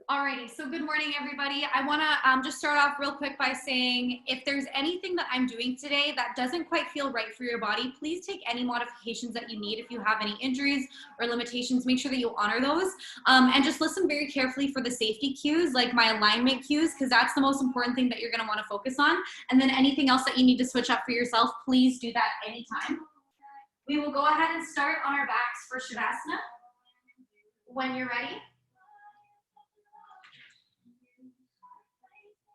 Alrighty, so good morning, everybody. I want to just start off real quick by saying if there's anything that I'm doing today that doesn't quite feel right for your body, please take any modifications that you need. If you have any injuries or limitations, make sure that you honor those. And just listen very carefully for the safety cues, like my alignment cues, because that's the most important thing that you're going to want to focus on. And then anything else that you need to switch up for yourself, please do that anytime. We will go ahead and start on our backs for Shavasana. When you're ready.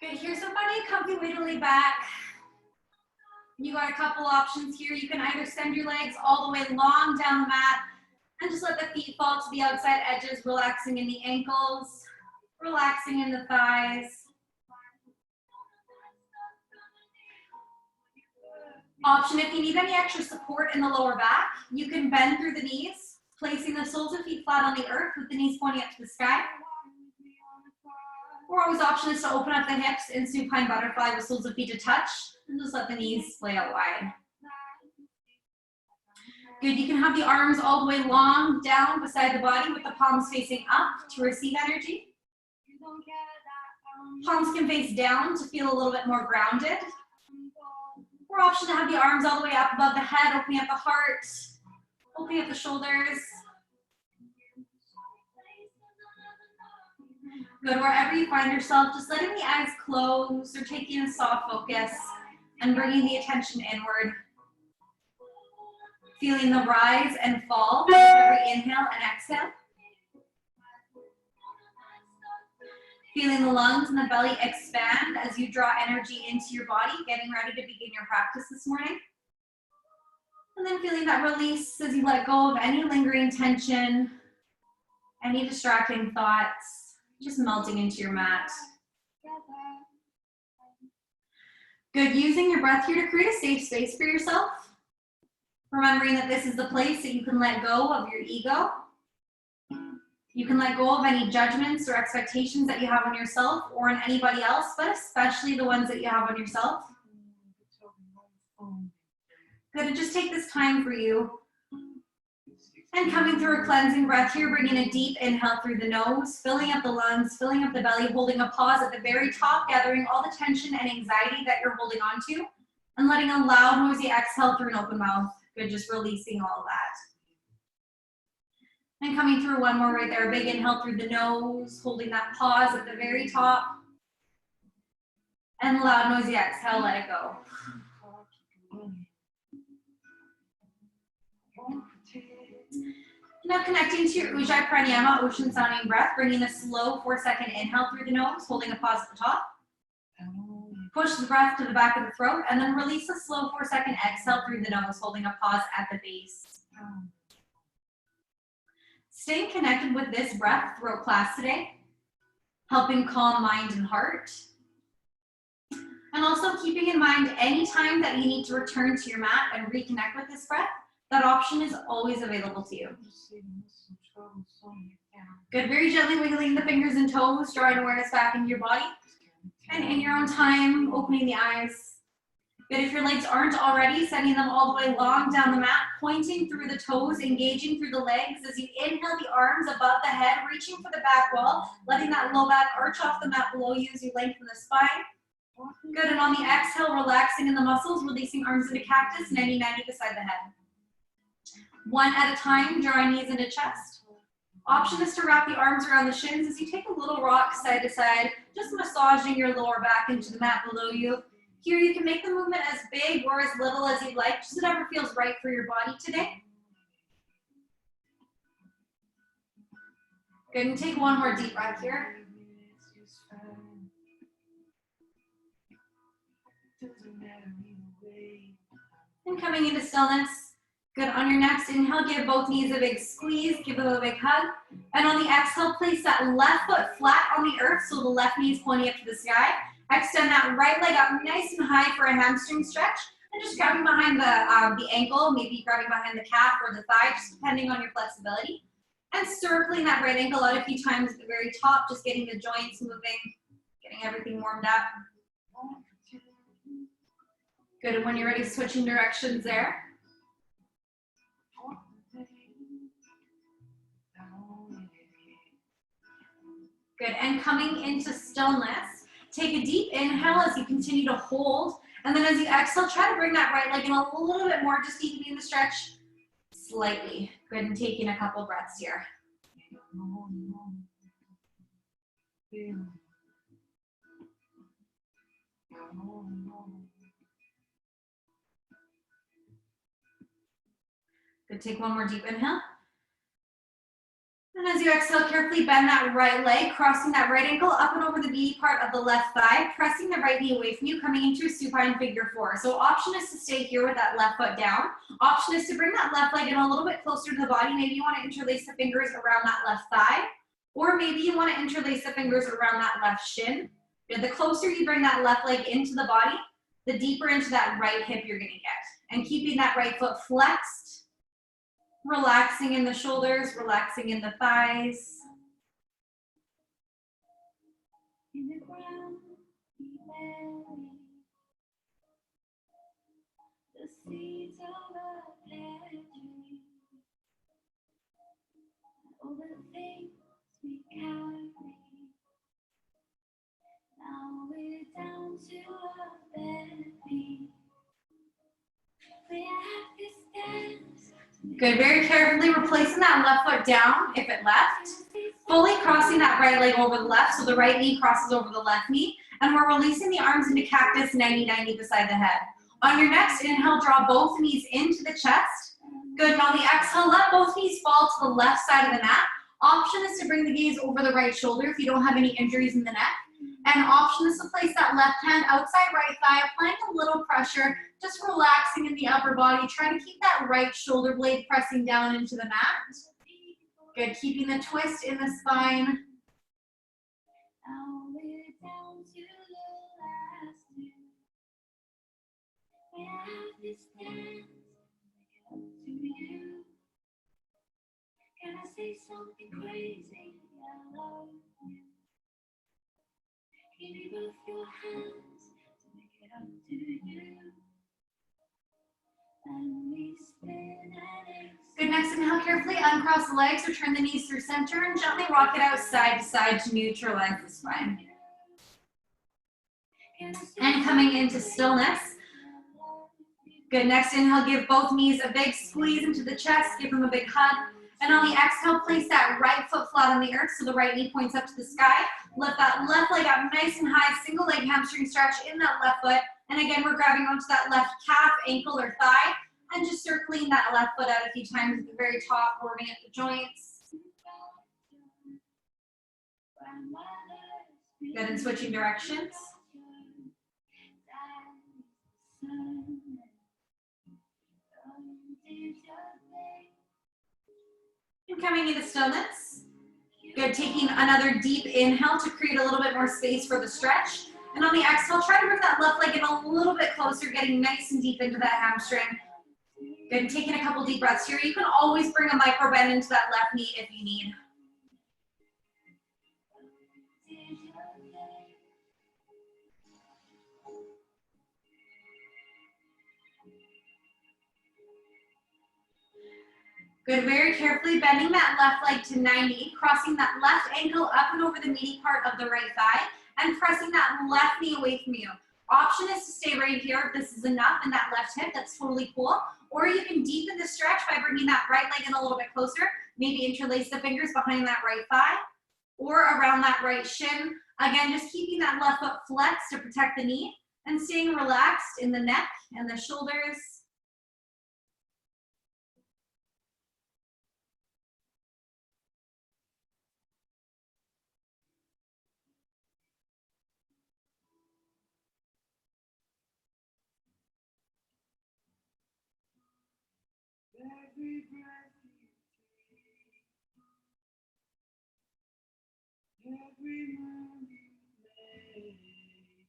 Good, here's somebody comfy way to lay back. You got a couple options here. You can either send your legs all the way long down the mat and just let the feet fall to the outside edges, relaxing in the ankles, relaxing in the thighs. Option, if you need any extra support in the lower back, you can bend through the knees, placing the soles of feet flat on the earth with the knees pointing up to the sky. Or always option is to open up the hips in supine butterfly with soles of feet to touch and just let the knees lay out wide. Good, you can have the arms all the way long down beside the body with the palms facing up to receive energy. Palms can face down to feel a little bit more grounded. Or option to have the arms all the way up above the head, opening up the heart, opening up the shoulders. Good, wherever you find yourself, just letting the eyes close or taking a soft focus and bringing the attention inward. Feeling the rise and fall with every inhale and exhale. Feeling the lungs and the belly expand as you draw energy into your body, getting ready to begin your practice this morning. And then feeling that release as you let go of any lingering tension, any distracting thoughts. Just melting into your mat. Good, using your breath here to create a safe space for yourself. Remembering that this is the place that you can let go of your ego. You can let go of any judgments or expectations that you have on yourself or on anybody else, but especially the ones that you have on yourself. Good, and just take this time for you. And coming through a cleansing breath here, bringing a deep inhale through the nose, filling up the lungs, filling up the belly, holding a pause at the very top, gathering all the tension and anxiety that you're holding on to, and letting a loud, noisy exhale through an open mouth. Good, just releasing all of that. And coming through one more right there, big inhale through the nose, holding that pause at the very top, and loud, noisy exhale, let it go. Now connecting to your Ujjayi Pranayama, ocean sounding breath, bringing a slow 4-second inhale through the nose, holding a pause at the top. Push the breath to the back of the throat, and then release a slow 4-second exhale through the nose, holding a pause at the base. Staying connected with this breath throughout class today, helping calm mind and heart. And also keeping in mind any time that you need to return to your mat and reconnect with this breath, that option is always available to you. Good, very gently wiggling the fingers and toes, drawing awareness back into your body. And in your own time, opening the eyes. Good, if your legs aren't already, sending them all the way long down the mat, pointing through the toes, engaging through the legs as you inhale the arms above the head, reaching for the back wall, letting that low back arch off the mat below you as you lengthen the spine. Good, and on the exhale, relaxing in the muscles, releasing arms into cactus, 90-90 beside the head. One at a time, drawing knees into chest. Option is to wrap the arms around the shins as you take a little rock side to side, just massaging your lower back into the mat below you. Here you can make the movement as big or as little as you'd like, just whatever feels right for your body today. Good, and take one more deep breath here. And coming into stillness. Good, on your next inhale, give both knees a big squeeze, give them a big hug. And on the exhale, place that left foot flat on the earth so the left knee is pointing up to the sky. Extend that right leg up nice and high for a hamstring stretch. And just grabbing behind the ankle, maybe grabbing behind the calf or the thigh, just depending on your flexibility. And circling that right ankle out a few times at the very top, just getting the joints moving, getting everything warmed up. Good, and when you're ready, switching directions there. Good, and coming into stillness, take a deep inhale as you continue to hold, and then as you exhale, try to bring that right leg in a little bit more, just deepening the stretch slightly. Good, and taking a couple breaths here. Good, take one more deep inhale. And as you exhale, carefully bend that right leg, crossing that right ankle up and over the knee part of the left thigh, pressing the right knee away from you, coming into a supine figure four. So option is to stay here with that left foot down. Option is to bring that left leg in a little bit closer to the body. Maybe you want to interlace the fingers around that left thigh, or maybe you want to interlace the fingers around that left shin. The closer you bring that left leg into the body, the deeper into that right hip you're going to get. And keeping that right foot flexed, relaxing in the shoulders, relaxing in the thighs. In the ground, the seeds of a pledge, all the things we carry. Now we're down to a baby. We have to stand. Good, very carefully replacing that left foot down if it left. Fully crossing that right leg over the left, so the right knee crosses over the left knee. And we're releasing the arms into cactus 90-90 beside the head. On your next inhale, draw both knees into the chest. Good, and on the exhale, let both knees fall to the left side of the mat. Option is to bring the gaze over the right shoulder if you don't have any injuries in the neck. And option is to place that left hand outside right thigh, applying a little pressure, just relaxing in the upper body. Try to keep that right shoulder blade pressing down into the mat. Good, keeping the twist in the spine. Now we're down to the last two. We have this dance, make it up to you. Can I say something crazy? I love you. Give me both your hands to make it up to you. And we spin and good, next inhale, carefully uncross the legs, return the knees through center, and gently rock it out side to side to neutralize the spine. And coming into stillness. Good, next inhale, give both knees a big squeeze into the chest, give them a big hug. And on the exhale, place that right foot flat on the earth so the right knee points up to the sky. Lift that left leg up nice and high, single leg hamstring stretch in that left foot. And again, we're grabbing onto that left calf, ankle, or thigh, and just circling that left foot out a few times at the very top, warming up the joints. Good, and switching directions. And coming into stillness. Good, taking another deep inhale to create a little bit more space for the stretch. And on the exhale, try to bring that left leg in a little bit closer, getting nice and deep into that hamstring. Good, taking a couple deep breaths here. You can always bring a micro bend into that left knee if you need. Good, very carefully bending that left leg to 90, crossing that left ankle up and over the meaty part of the right thigh, and pressing that left knee away from you. Option is to stay right here if this is enough in that left hip, that's totally cool. Or you can deepen the stretch by bringing that right leg in a little bit closer, maybe interlace the fingers behind that right thigh, or around that right shin. Again, just keeping that left foot flexed to protect the knee, and staying relaxed in the neck and the shoulders. Every breath you take, every move you make,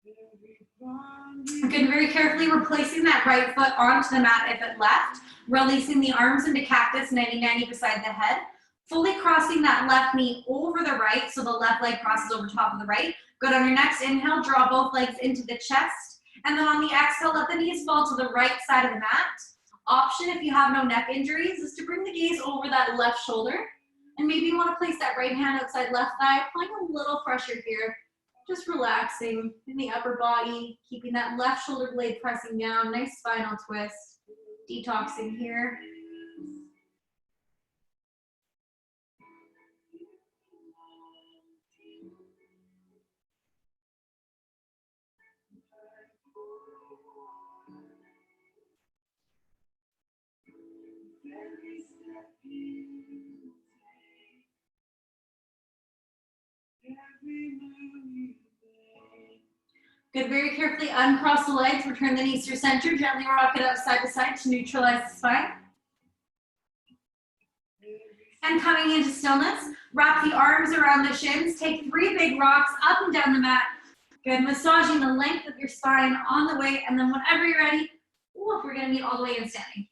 every bond you Good, very carefully replacing that right foot onto the mat if it left, releasing the arms into cactus 90-90 beside the head, fully crossing that left knee over the right, so the left leg crosses over top of the right. Good, on your next inhale, draw both legs into the chest. And then on the exhale, let the knees fall to the right side of the mat. Option, if you have no neck injuries, is to bring the gaze over that left shoulder. And maybe you want to place that right hand outside left thigh, applying a little pressure here. Just relaxing in the upper body, keeping that left shoulder blade pressing down. Nice spinal twist. Detoxing here. Every step you take, every move you make. Good, very carefully uncross the legs, return the knees to center, gently rock it out side to side to neutralize the spine. And coming into stillness, wrap the arms around the shins, take 3 big rocks up and down the mat. Good, massaging the length of your spine on the way, and then whenever you're ready, we're gonna meet all the way in standing.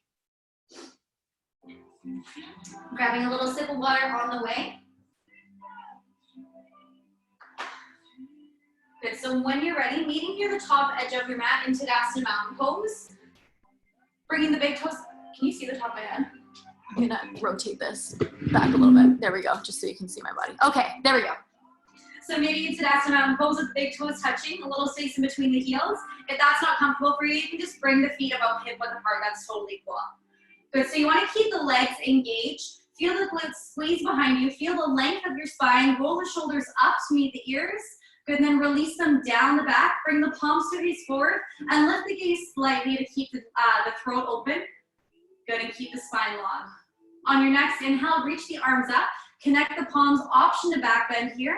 Grabbing a little sip of water on the way. Good, so when you're ready, meeting near the top edge of your mat in Tadasana Mountain Pose. Bringing the big toes, can you see the top of my head? I'm gonna rotate this back a little bit. There we go, just so you can see my body. Okay, there we go. So maybe in Tadasana Mountain Pose with the big toes touching, a little space in between the heels. If that's not comfortable for you, you can just bring the feet about hip-width apart. That's totally cool. Good, so you wanna keep the legs engaged. Feel the glutes squeeze behind you. Feel the length of your spine. Roll the shoulders up to meet the ears. Good, and then release them down the back. Bring the palms to face forward and lift the gaze slightly to keep the throat open. Good, and keep the spine long. On your next inhale, reach the arms up. Connect the palms, option to back bend here.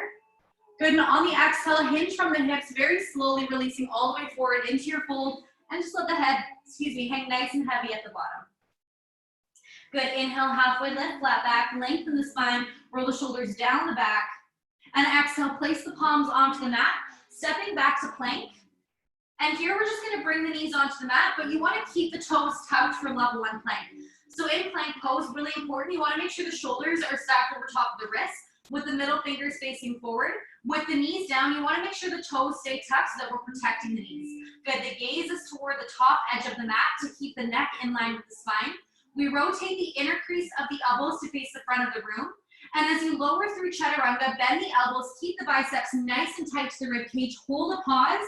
Good, and on the exhale, hinge from the hips, very slowly releasing all the way forward into your fold. And just let the head, hang nice and heavy at the bottom. Good, inhale, halfway lift, flat back, lengthen the spine, roll the shoulders down the back. And exhale, place the palms onto the mat, stepping back to plank. And here we're just gonna bring the knees onto the mat, but you wanna keep the toes tucked for level 1 plank. So in plank pose, really important, you wanna make sure the shoulders are stacked over top of the wrists with the middle fingers facing forward. With the knees down, you wanna make sure the toes stay tucked so that we're protecting the knees. Good, the gaze is toward the top edge of the mat to keep the neck in line with the spine. We rotate the inner crease of the elbows to face the front of the room. And as you lower through chaturanga, bend the elbows, keep the biceps nice and tight to the rib cage, hold a pause.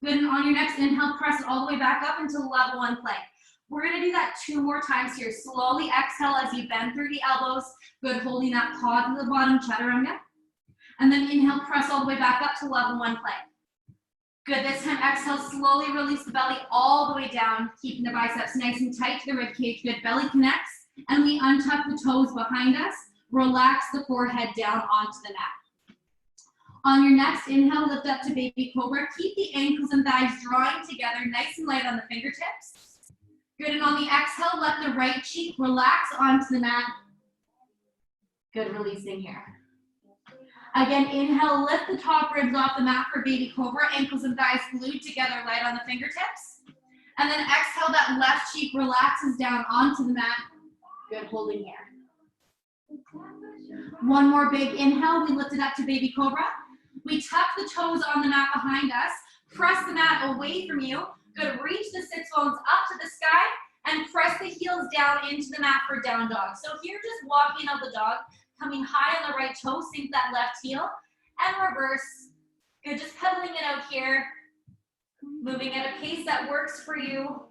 Good, and on your next inhale, press it all the way back up into level 1 plank. We're gonna do that 2 more times here. Slowly exhale as you bend through the elbows. Good, holding that pause at the bottom, chaturanga. And then inhale, press all the way back up to level 1 plank. Good, this time exhale, slowly release the belly all the way down, keeping the biceps nice and tight to the rib cage. Good, belly connects, and we untuck the toes behind us. Relax the forehead down onto the mat. On your next inhale, lift up to baby cobra. Keep the ankles and thighs drawing together, nice and light on the fingertips. Good, and on the exhale, let the right cheek relax onto the mat. Good, releasing here. Again, inhale, lift the top ribs off the mat for baby cobra, ankles and thighs glued together, light on the fingertips. And then exhale, that left cheek relaxes down onto the mat. Good, holding here. One more big inhale, we lift it up to baby cobra. We tuck the toes on the mat behind us, press the mat away from you. Good, reach the sits bones up to the sky and press the heels down into the mat for down dog. So here, just walking out the dog, coming high on the right toe, sink that left heel, and reverse. Good, just pedaling it out here, moving at a pace that works for you.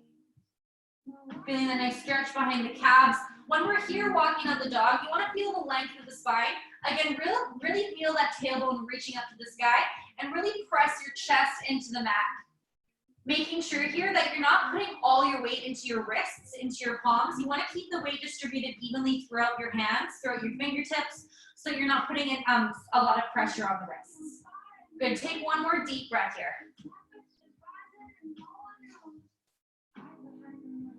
Feeling a nice stretch behind the calves. When we're here walking on the dog, you want to feel the length of the spine. Again, really feel that tailbone reaching up to the sky and really press your chest into the mat. Making sure here that you're not putting all your weight into your wrists, into your palms. You want to keep the weight distributed evenly throughout your hands, throughout your fingertips, so you're not putting in a lot of pressure on the wrists. Good, take one more deep breath here.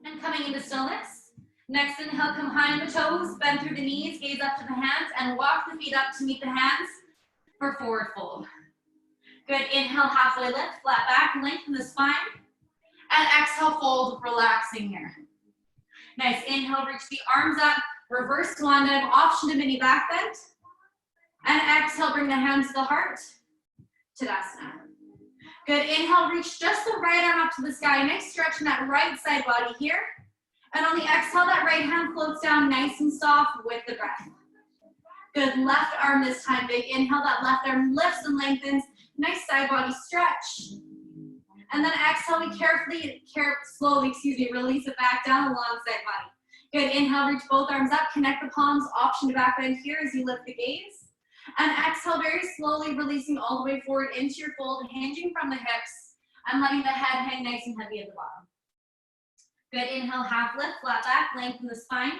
And coming into stillness. Next inhale, come high on the toes, bend through the knees, gaze up to the hands, and walk the feet up to meet the hands for forward fold. Good, inhale, halfway lift, flat back, lengthen the spine. And exhale, fold, relaxing here. Nice, inhale, reach the arms up, reverse swan dive, option to mini back bend. And exhale, bring the hands to the heart, Tadasana. Good, inhale, reach just the right arm up to the sky, nice stretch in that right side body here. And on the exhale, that right hand floats down nice and soft with the breath. Good, left arm this time, big inhale, that left arm lifts and lengthens. Nice side body stretch. And then exhale, we slowly, release it back down along side body. Good, inhale, reach both arms up, connect the palms, option to back bend here as you lift the gaze. And exhale, very slowly releasing all the way forward into your fold, hinging from the hips, and letting the head hang nice and heavy at the bottom. Good, inhale, half lift, flat back, lengthen the spine.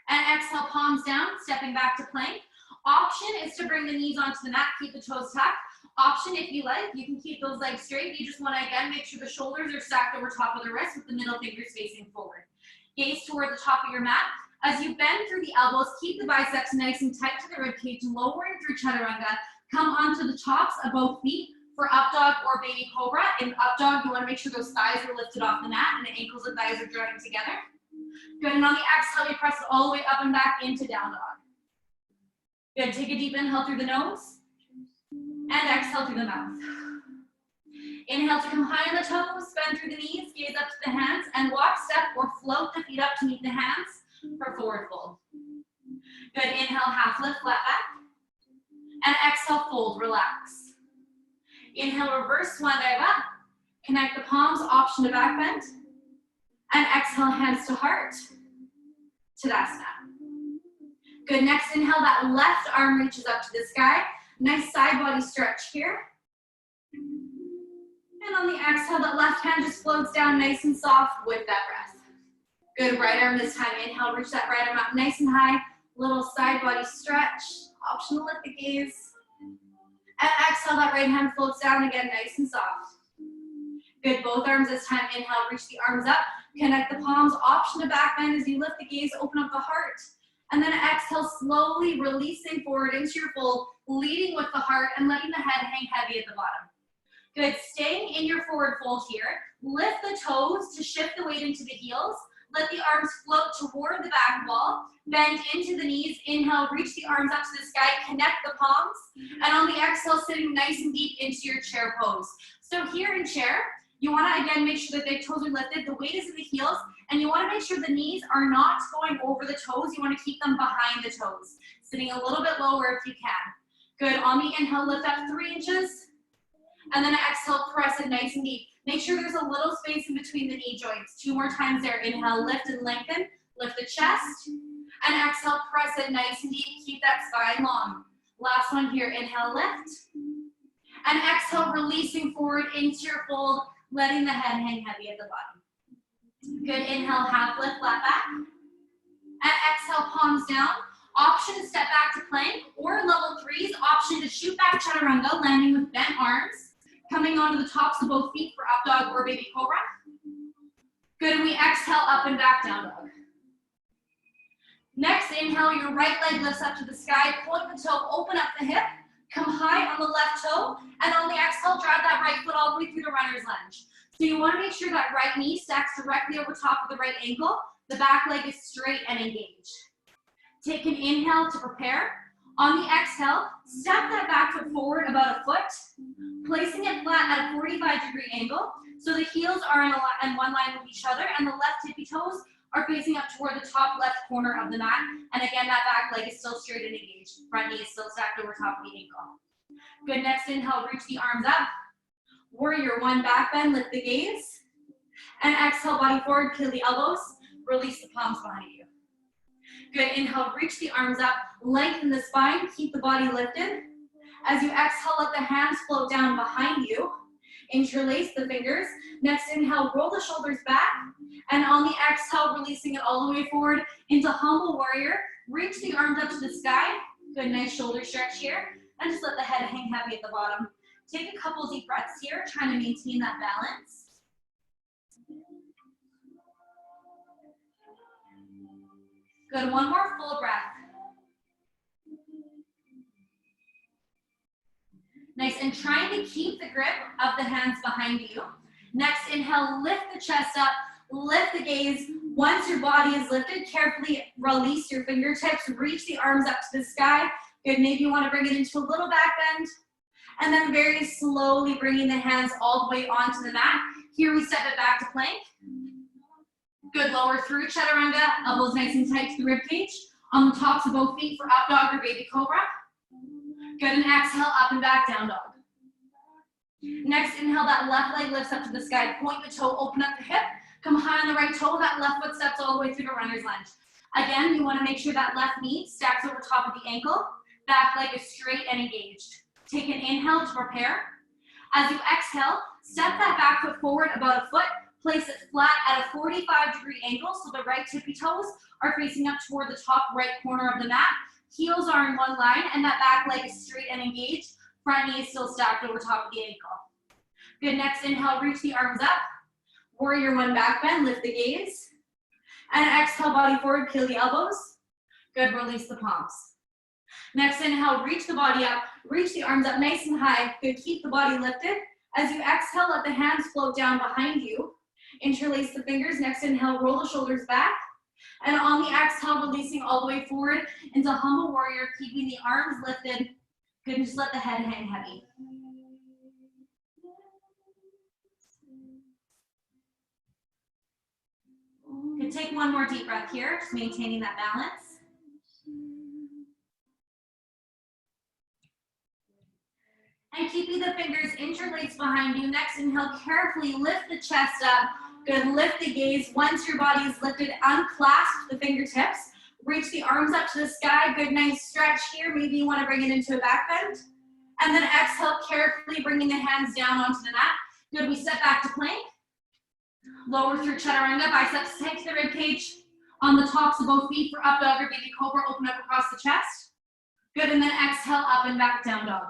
And exhale, palms down, stepping back to plank. Option is to bring the knees onto the mat, keep the toes tucked. Option, if you like, you can keep those legs straight. You just want to, again, make sure the shoulders are stacked over top of the wrists with the middle fingers facing forward. Gaze toward the top of your mat. As you bend through the elbows, keep the biceps nice and tight to the rib cage, lowering through chaturanga. Come onto the tops of both feet for up dog or baby cobra. In up dog, you want to make sure those thighs are lifted off the mat and the ankles and thighs are joining together. Good, and on the exhale, we press it all the way up and back into down dog. Good, take a deep inhale through the nose. And exhale through the mouth. Inhale to come high on the toes, bend through the knees, gaze up to the hands, and walk, step, or float the feet up to meet the hands for forward fold. Good, inhale, half lift, flat back. And exhale, fold, relax. Inhale, reverse swan dive up. Connect the palms, option to back bend. And exhale, hands to heart. Tadasana. Good, next inhale, that left arm reaches up to the sky. Nice side body stretch here. And on the exhale, that left hand just floats down nice and soft with that breath. Good, right arm this time. Inhale, reach that right arm up nice and high. Little side body stretch. Option to lift the gaze. And exhale, that right hand floats down again, nice and soft. Good, both arms this time. Inhale, reach the arms up. Connect the palms. Option to back bend as you lift the gaze, open up the heart. And then exhale, slowly releasing forward into your fold, leading with the heart and letting the head hang heavy at the bottom. Good, staying in your forward fold here. Lift the toes to shift the weight into the heels. Let the arms float toward the back wall. Bend into the knees. Inhale, reach the arms up to the sky. Connect the palms. And on the exhale, sitting nice and deep into your chair pose. So here in chair, you want to, again, make sure that the toes are lifted. The weight is in the heels. And you want to make sure the knees are not going over the toes. You want to keep them behind the toes. Sitting a little bit lower if you can. Good, on the inhale, lift up 3 inches. And then exhale, press it nice and deep. Make sure there's a little space in between the knee joints. 2 more times there. Inhale, lift and lengthen. Lift the chest. And exhale, press it nice and deep. Keep that spine long. Last one here. Inhale, lift. And exhale, releasing forward into your fold, letting the head hang heavy at the bottom. Good, inhale, half lift, flat back. And exhale, palms down. Option to step back to plank, or level 3s, option to shoot back chaturanga, landing with bent arms. Coming onto the tops of both feet for up dog or baby cobra. Good, and we exhale up and back down dog. Next, inhale, your right leg lifts up to the sky, point the toe, open up the hip, come high on the left toe, and on the exhale, drive that right foot all the way through the runner's lunge. So you want to make sure that right knee stacks directly over top of the right ankle, the back leg is straight and engaged. Take an inhale to prepare. On the exhale, step that back foot forward about a foot, placing it flat at a 45-degree angle, so the heels are in one line with each other, and the left tippy toes are facing up toward the top left corner of the mat. And again, that back leg is still straight and engaged. Front knee is still stacked over top of the ankle. Good, next inhale, reach the arms up. Warrior 1, back bend, lift the gaze. And exhale, body forward, peel the elbows, release the palms behind you. Good, inhale, reach the arms up, lengthen the spine, keep the body lifted. As you exhale, let the hands float down behind you. Interlace the fingers. Next inhale, roll the shoulders back. And on the exhale, releasing it all the way forward into humble warrior. Reach the arms up to the sky. Good, nice shoulder stretch here. And just let the head hang heavy at the bottom. Take a couple deep breaths here, trying to maintain that balance. Good, one more full breath. Nice, and trying to keep the grip of the hands behind you. Next, inhale, lift the chest up, lift the gaze. Once your body is lifted, carefully release your fingertips, reach the arms up to the sky. Good, maybe you want to bring it into a little back bend. And then very slowly bringing the hands all the way onto the mat. Here we step it back to plank. Good, lower through chaturanga, elbows nice and tight to the rib cage. On the tops of both feet for up dog or baby cobra. Good, and exhale, up and back, down dog. Next, inhale, that left leg lifts up to the sky. Point the toe, open up the hip. Come high on the right toe, that left foot steps all the way through to runner's lunge. Again, you want to make sure that left knee stacks over top of the ankle. Back leg is straight and engaged. Take an inhale to prepare. As you exhale, step that back foot forward about a foot. Place it flat at a 45-degree angle so the right tippy toes are facing up toward the top right corner of the mat. Heels are in one line and that back leg is straight and engaged. Front knee is still stacked over top of the ankle. Good, next inhale, reach the arms up. Warrior one back bend, lift the gaze. And exhale, body forward, peel the elbows. Good, release the palms. Next inhale, reach the body up, reach the arms up nice and high. Good, keep the body lifted. As you exhale, let the hands float down behind you. Interlace the fingers. Next inhale, roll the shoulders back. And on the exhale, releasing all the way forward into humble warrior, keeping the arms lifted. Good, and just let the head hang heavy. Good, take one more deep breath here, just maintaining that balance. And keeping the fingers interlaced behind you. Next inhale, carefully lift the chest up. Good, lift the gaze. Once your body is lifted, unclasp the fingertips. Reach the arms up to the sky. Good, nice stretch here. Maybe you want to bring it into a back bend. And then exhale, carefully bringing the hands down onto the mat. Good, we step back to plank. Lower through chaturanga, biceps tight to the rib cage. On the tops of both feet for up dog or baby cobra, open up across the chest. Good, and then exhale, up and back, down dog.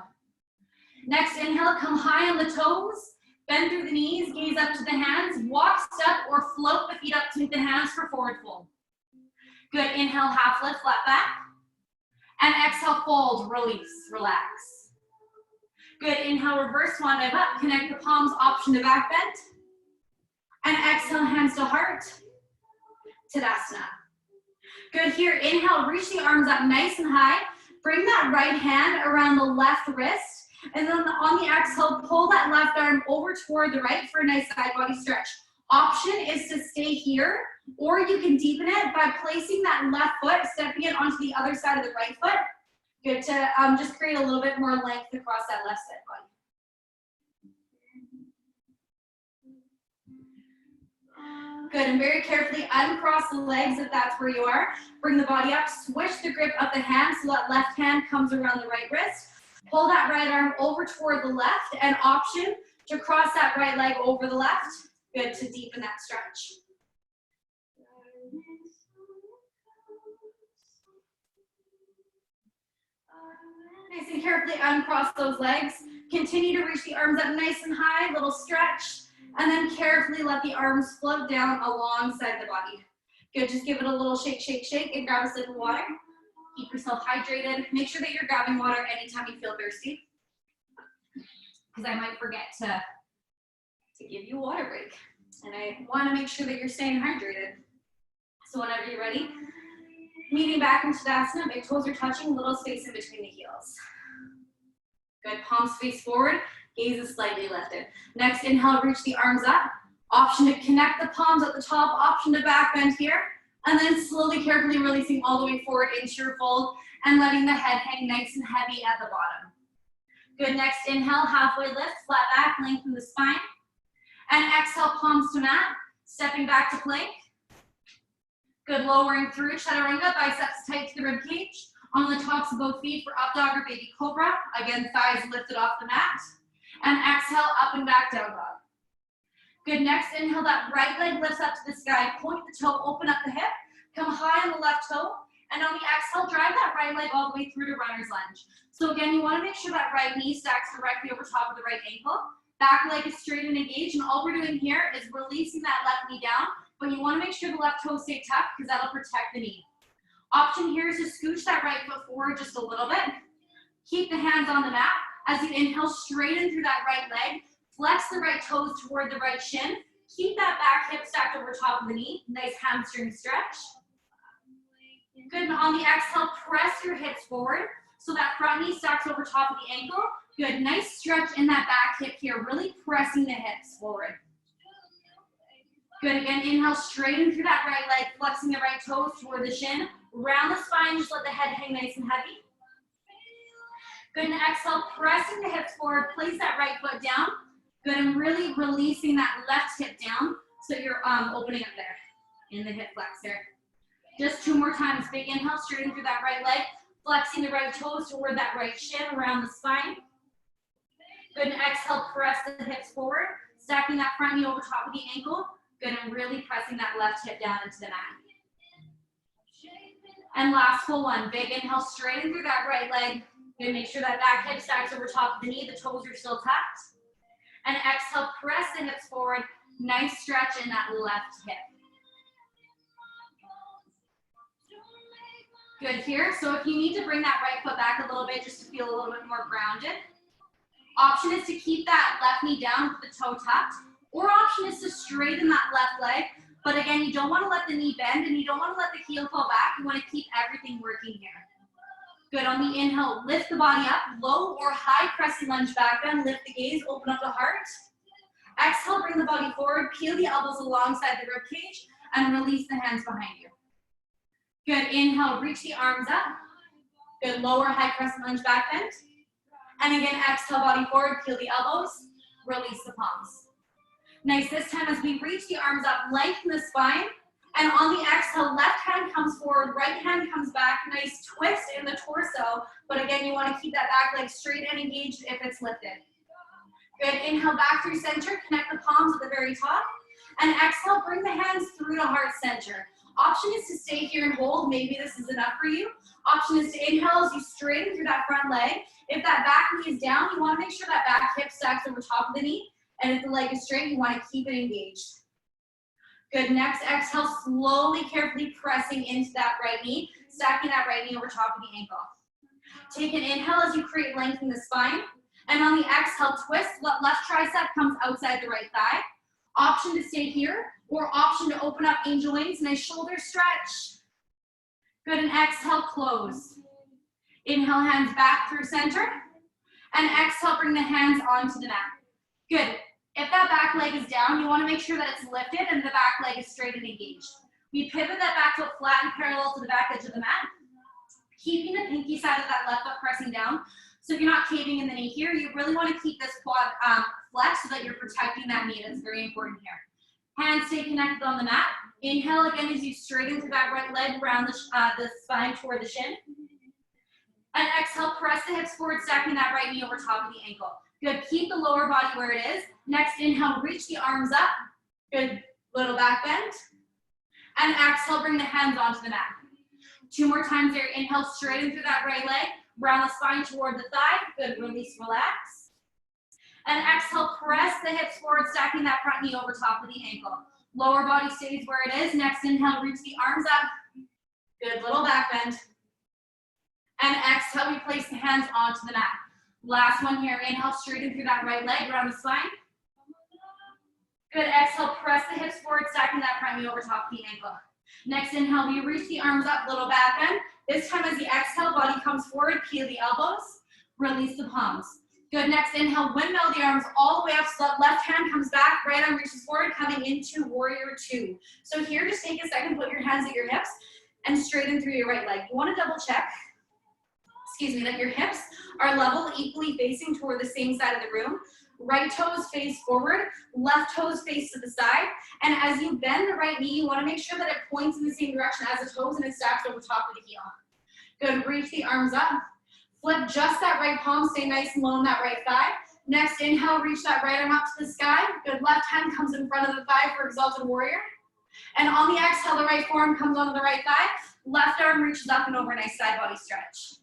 Next inhale, come high on the toes. Bend through the knees, gaze up to the hands. Walk, step, or float the feet up to meet the hands for forward fold. Good, inhale, half lift, flat back. And exhale, fold, release, relax. Good, inhale, reverse swan dive up. Connect the palms, option to back bend. And exhale, hands to heart. Tadasana. Good, here, inhale, reach the arms up nice and high. Bring that right hand around the left wrist. And then on the exhale, pull that left arm over toward the right for a nice side body stretch. Option is to stay here, or you can deepen it by placing that left foot, stepping it onto the other side of the right foot. Good to just create a little bit more length across that left side body. Good, and very carefully uncross the legs if that's where you are. Bring the body up, switch the grip of the hand so that left hand comes around the right wrist. Pull that right arm over toward the left, and option to cross that right leg over the left. Good, to deepen that stretch. Nice and carefully uncross those legs. Continue to reach the arms up nice and high, little stretch, and then carefully let the arms float down alongside the body. Good, just give it a little shake, shake, shake, and grab a sip of water. Keep yourself hydrated. Make sure that you're grabbing water anytime you feel thirsty, because I might forget to give you a water break. And I want to make sure that you're staying hydrated. So whenever you're ready, meeting back into Tadasana, big toes are touching, little space in between the heels. Good, palms face forward, gaze is slightly lifted. Next, inhale, reach the arms up. Option to connect the palms at the top, option to back bend here. And then slowly, carefully releasing all the way forward into your fold and letting the head hang nice and heavy at the bottom. Good, next inhale, halfway lift, flat back, lengthen the spine. And exhale, palms to mat, stepping back to plank. Good, lowering through chaturanga, biceps tight to the rib cage. On the tops of both feet for up dog or baby cobra. Again, thighs lifted off the mat. And exhale, up and back, down dog. Good, next inhale, that right leg lifts up to the sky. Point the toe, open up the hip. Come high on the left toe. And on the exhale, drive that right leg all the way through to runner's lunge. So again, you want to make sure that right knee stacks directly over top of the right ankle. Back leg is straight and engaged. And all we're doing here is releasing that left knee down. But you want to make sure the left toes stay tucked because that'll protect the knee. Option here is to scooch that right foot forward just a little bit. Keep the hands on the mat. As you inhale, straighten through that right leg. Flex the right toes toward the right shin. Keep that back hip stacked over top of the knee. Nice hamstring stretch. Good, and on the exhale, press your hips forward so that front knee stacks over top of the ankle. Good, nice stretch in that back hip here, really pressing the hips forward. Good, again, inhale, straighten through that right leg, flexing the right toes toward the shin. Round the spine, just let the head hang nice and heavy. Good, and exhale, pressing the hips forward, place that right foot down. Good, and really releasing that left hip down so you're opening up there in the hip flexor. Just 2 more times. Big inhale, straighten through that right leg, flexing the right toes toward that right shin around the spine. Good, and exhale, press the hips forward, stacking that front knee over top of the ankle. Good, and really pressing that left hip down into the mat. And last full one. Big inhale, straighten through that right leg. Good, make sure that back hip stacks over top of the knee, the toes are still tucked. And exhale, press the hips forward. Nice stretch in that left hip. Good here. So if you need to bring that right foot back a little bit just to feel a little bit more grounded, option is to keep that left knee down with the toe tucked, or option is to straighten that left leg. But again, you don't want to let the knee bend and you don't want to let the heel fall back. You want to keep everything working here. Good, on the inhale, lift the body up, low or high crescent lunge back bend, lift the gaze, open up the heart. Exhale, bring the body forward, peel the elbows alongside the rib cage, and release the hands behind you. Good, inhale, reach the arms up. Good, lower high crescent lunge back bend. And again, exhale, body forward, peel the elbows, release the palms. Nice, this time as we reach the arms up, lengthen the spine. And on the exhale, left hand comes forward, right hand comes back. Nice twist in the torso. But again, you want to keep that back leg straight and engaged if it's lifted. Good, inhale back through center, connect the palms at the very top. And exhale, bring the hands through to heart center. Option is to stay here and hold. Maybe this is enough for you. Option is to inhale as you straighten through that front leg. If that back knee is down, you want to make sure that back hip stacks over top of the knee. And if the leg is straight, you want to keep it engaged. Good, next exhale, slowly, carefully pressing into that right knee, stacking that right knee over top of the ankle. Take an inhale as you create length in the spine. And on the exhale, twist, left tricep comes outside the right thigh. Option to stay here, or option to open up angel wings, nice shoulder stretch. Good, and exhale, close. Inhale, hands back through center. And exhale, bring the hands onto the mat. Good. If that back leg is down, you want to make sure that it's lifted and the back leg is straight and engaged. We pivot that back foot flat and parallel to the back edge of the mat, keeping the pinky side of that left foot pressing down. So if you're not caving in the knee here, you really want to keep this quad flexed so that you're protecting that knee. That's very important here. Hands stay connected on the mat. Inhale again as you straighten through that right leg around the spine toward the shin. And exhale, press the hips forward, stacking that right knee over top of the ankle. Good, keep the lower body where it is. Next inhale, reach the arms up. Good, little back bend. And exhale, bring the hands onto the mat. 2 more times there. Inhale, straighten through that right leg. Round the spine toward the thigh. Good, release, relax. And exhale, press the hips forward, stacking that front knee over top of the ankle. Lower body stays where it is. Next inhale, reach the arms up. Good, little back bend. And exhale, we place the hands onto the mat. Last one here. Inhale, straighten through that right leg, around the spine. Good, exhale, press the hips forward, stacking that front knee over top of the ankle. Next inhale, we reach the arms up, little back bend. This time as the exhale, body comes forward, peel the elbows, release the palms. Good, next inhale, windmill the arms all the way up so that left hand comes back, right arm reaches forward, coming into warrior 2. So here, just take a second, put your hands at your hips, and straighten through your right leg. You want to double check, that your hips are level, equally facing toward the same side of the room. Right toes face forward, left toes face to the side. And as you bend the right knee, you want to make sure that it points in the same direction as the toes and it stacks over top of the heel. Good, reach the arms up. Flip just that right palm, stay nice and low on that right thigh. Next inhale, reach that right arm up to the sky. Good, left hand comes in front of the thigh for exalted warrior. And on the exhale, the right forearm comes onto the right thigh. Left arm reaches up and over, nice side body stretch.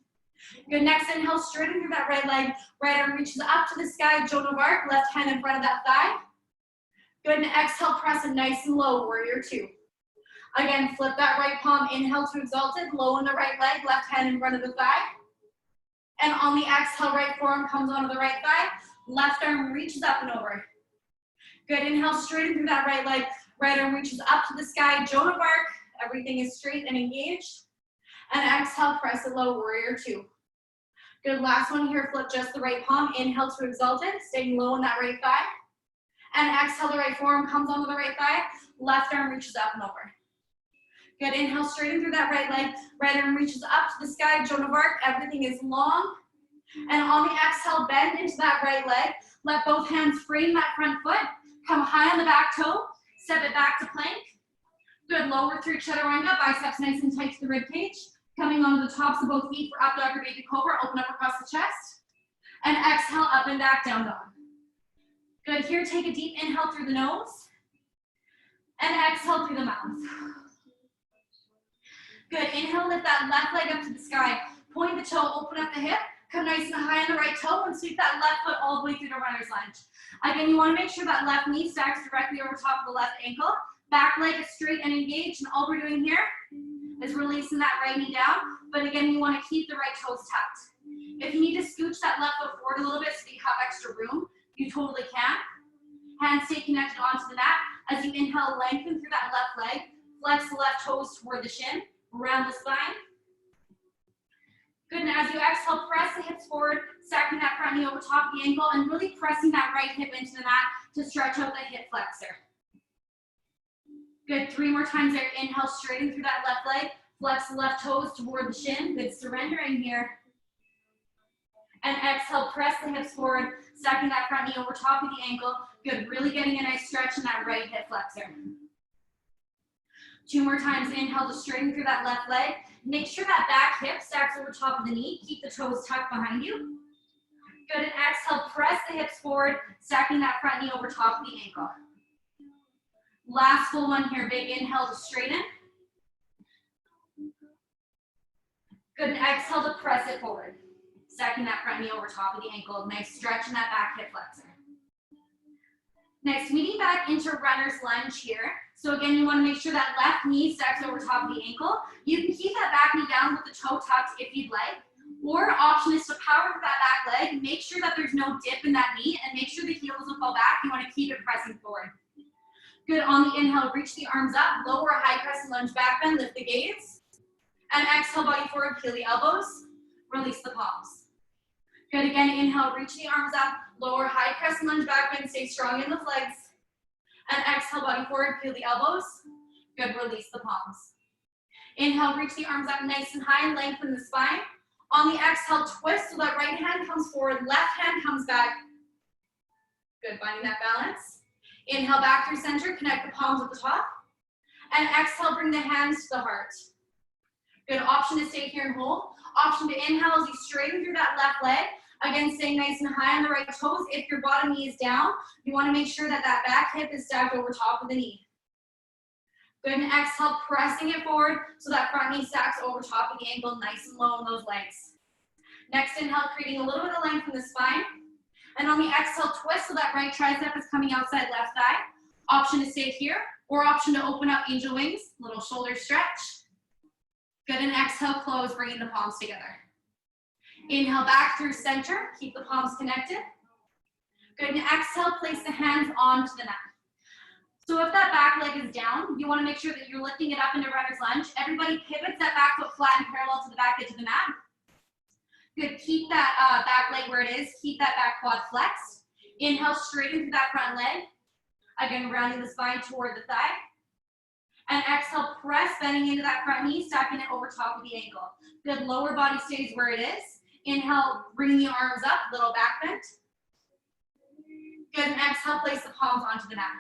Good, next inhale, straighten through that right leg. Right arm reaches up to the sky, Joan of Arc, left hand in front of that thigh. Good, and exhale, press it nice and low, warrior 2. Again, flip that right palm, inhale to exalted, low on the right leg, left hand in front of the thigh. And on the exhale, right forearm comes onto the right thigh, left arm reaches up and over. Good, inhale, straighten through that right leg. Right arm reaches up to the sky, Joan of Arc, everything is straight and engaged. And exhale, press it low, warrior 2. Good, last one here, flip just the right palm, inhale to exalted, staying low on that right thigh. And exhale, the right forearm comes onto the right thigh, left arm reaches up and over. Good, inhale, straighten through that right leg. Right arm reaches up to the sky, Joan of Arc. Everything is long. And on the exhale, bend into that right leg. Let both hands frame that front foot. Come high on the back toe. Step it back to plank. Good, lower through chaturanga, biceps nice and tight to the rib cage. Coming onto the tops of both feet for up dog or baby cobra. Open up across the chest. And exhale, up and back, down dog. Good, here, take a deep inhale through the nose. And exhale through the mouth. Good, inhale, lift that left leg up to the sky. Point the toe, open up the hip. Come nice and high on the right toe and sweep that left foot all the way through to runner's lunge. Again, you want to make sure that left knee stacks directly over top of the left ankle. Back leg is straight and engaged, and all we're doing here is releasing that right knee down. But again, you want to keep the right toes tucked. If you need to scooch that left foot forward a little bit so that you have extra room, you totally can. Hands stay connected onto the mat. As you inhale, lengthen through that left leg. Flex the left toes toward the shin, around the spine. Good, and as you exhale, press the hips forward, stacking that front knee over top of the ankle, and really pressing that right hip into the mat to stretch out the hip flexor. Good, 3 more times there. Inhale, straighten through that left leg. Flex the left toes toward the shin. Good, surrendering here. And exhale, press the hips forward, stacking that front knee over top of the ankle. Good, really getting a nice stretch in that right hip flexor. 2 more times. Inhale to straighten through that left leg. Make sure that back hip stacks over top of the knee. Keep the toes tucked behind you. Good, and exhale, press the hips forward, stacking that front knee over top of the ankle. Last full one here. Big inhale to straighten. Good, and exhale to press it forward. Stacking that front knee over top of the ankle. Nice stretch in that back hip flexor. Next, meeting back into runner's lunge here. So again, you want to make sure that left knee stacks over top of the ankle. You can keep that back knee down with the toe tucked if you'd like. Or option is to power with that back leg. Make sure that there's no dip in that knee and make sure the heels will fall back. You want to keep it pressing forward. Good, on the inhale, reach the arms up, lower high crescent lunge back bend, lift the gaze. And exhale, body forward, peel the elbows, release the palms. Good, again, inhale, reach the arms up, lower high crescent lunge back bend, stay strong in the legs. And exhale, body forward, peel the elbows. Good, release the palms. Inhale, reach the arms up nice and high and lengthen the spine. On the exhale, twist so that right hand comes forward, left hand comes back. Good, finding that balance. Inhale, back through center, connect the palms at the top. And exhale, bring the hands to the heart. Good, option to stay here and hold. Option to inhale as you straighten through that left leg. Again, staying nice and high on the right toes. If your bottom knee is down, you want to make sure that that back hip is stacked over top of the knee. Good, and exhale, pressing it forward so that front knee stacks over top of the ankle, nice and low in those legs. Next, inhale, creating a little bit of length in the spine. And on the exhale, twist so that right tricep is coming outside left thigh. Option to stay here, or option to open up angel wings, little shoulder stretch. Good, and exhale, close, bringing the palms together. Inhale, back through center, keep the palms connected. Good, and exhale, place the hands onto the mat. So if that back leg is down, you want to make sure that you're lifting it up into runner's lunge. Everybody pivots that back foot flat and parallel to the back edge of the mat. Good, keep that back leg where it is. Keep that back quad flexed. Inhale, straighten through that front leg. Again, rounding the spine toward the thigh. And exhale, press, bending into that front knee, stacking it over top of the ankle. Good, lower body stays where it is. Inhale, bring the arms up, little back bend. Good, and exhale, place the palms onto the mat.